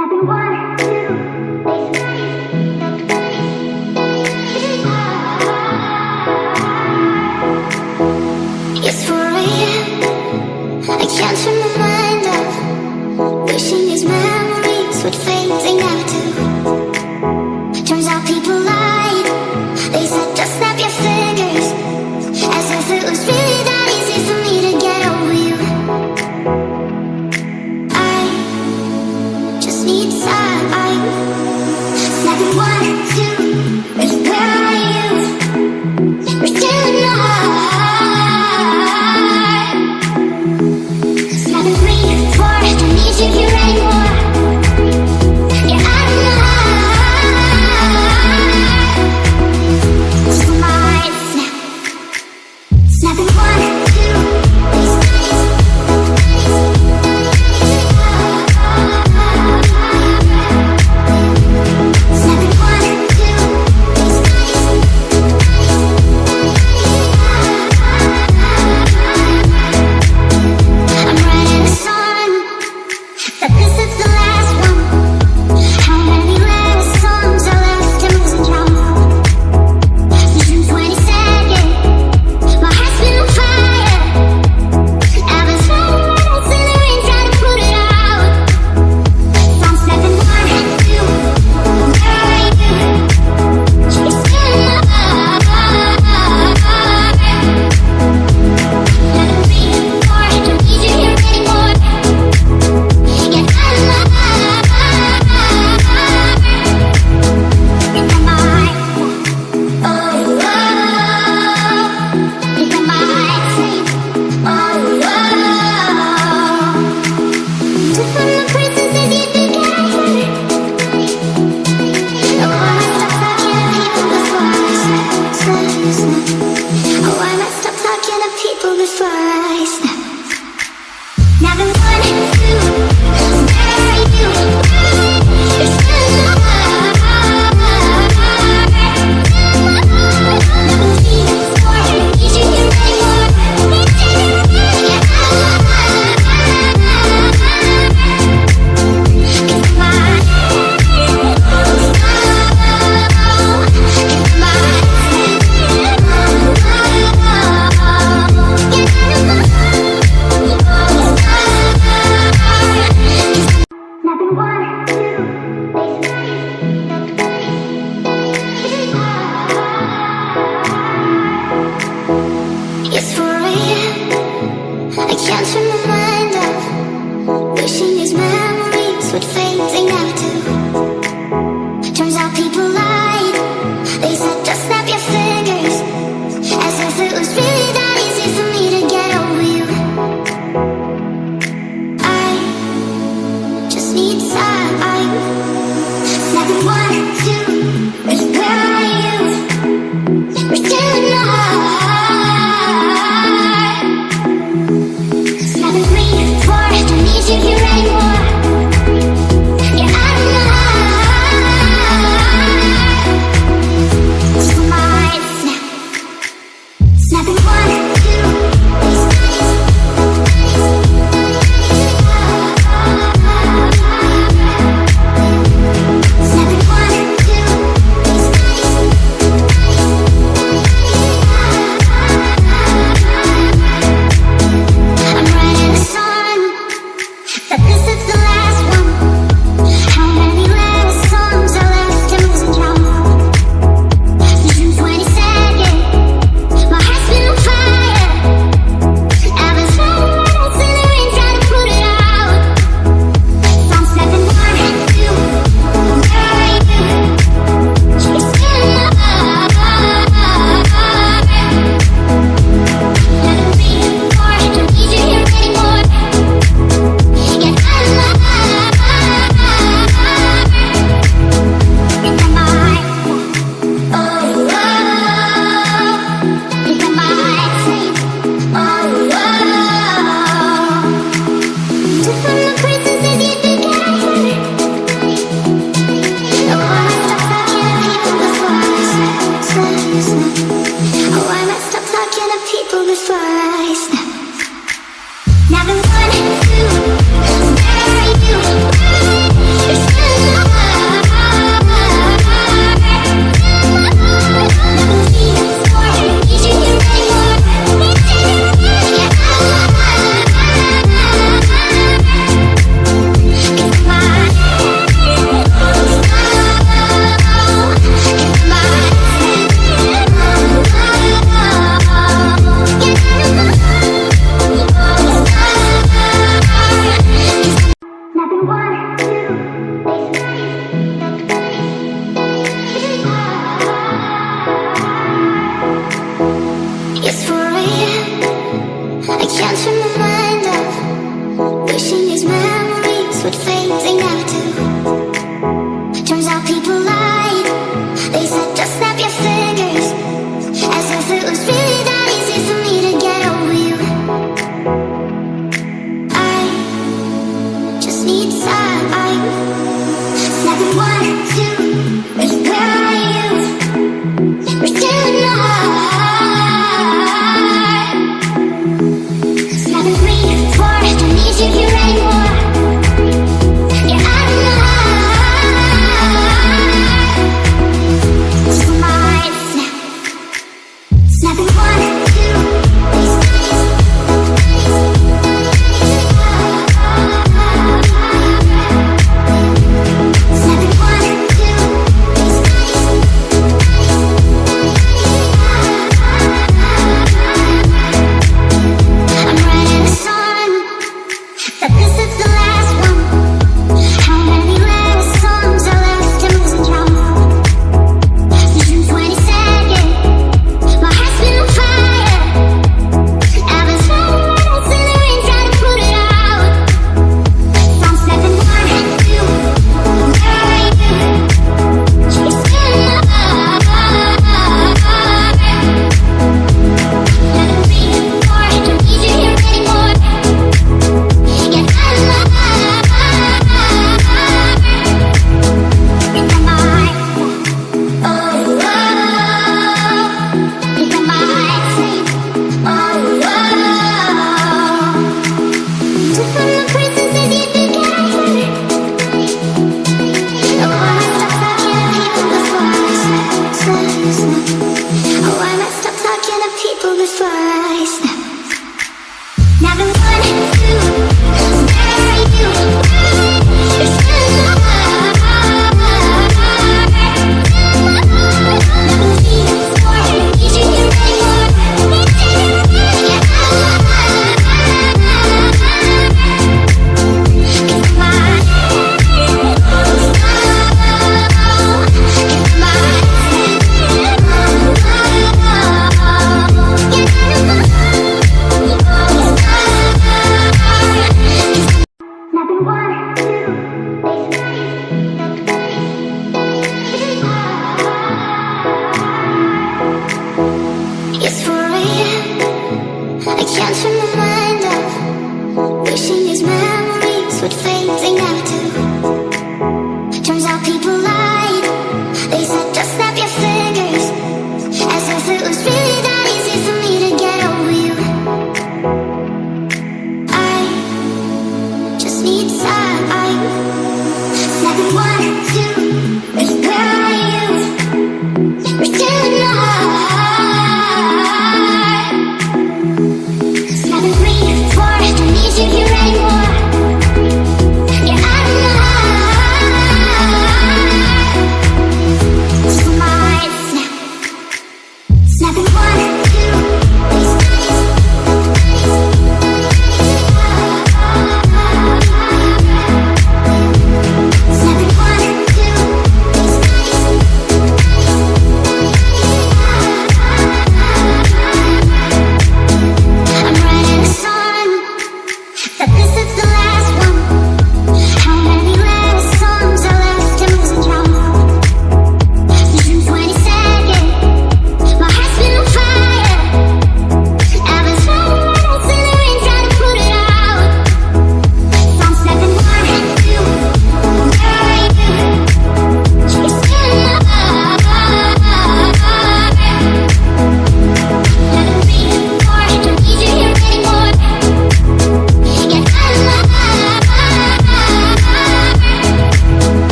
Snapping one, two, it's 4 a.m. I can't turn my mind off, wishing these memories would fade. They never do. Turns out people lied. They said just snap your fingers, as if it was really that easy for me to get over you. I just need time. Snapping one, two, where are you? We're still alive. Snapping 3, 4, don't need you here anymore. Yeah, I'm alive. Just my snap. Snapping one, two, snapping one, two. I'm writing a song, but this is the last one. How many last songs are left in losing count? Since 22nd, my heart's been on fire. I've been sweating bullets in the rain, trying to put it out. So I'm snapping one, two, where are you? You're still alive. Snapping 3, 4, don't need you here anymore. Yeah, I'm alive. And I'm alive. Oh, and I'm alive. Just from the princesses you think I heard. Oh, I must stop talking to people before I snap. Oh, I must stop talking to people before I snap. Now the 1, 2, where are you? You're still alive. Now the 3, 4, don't need you here anymore. Yeah, I'm alive. 'Cause I'm alive. Snapping one, two, it's 4 a.m. I can't turn my mind off, wishing these memories would fade. They never do. Turns out people lied. They said just snap your fingers, as if it was really that easy for me to get over you. I just need time. Snapping one, two, where are you? We're still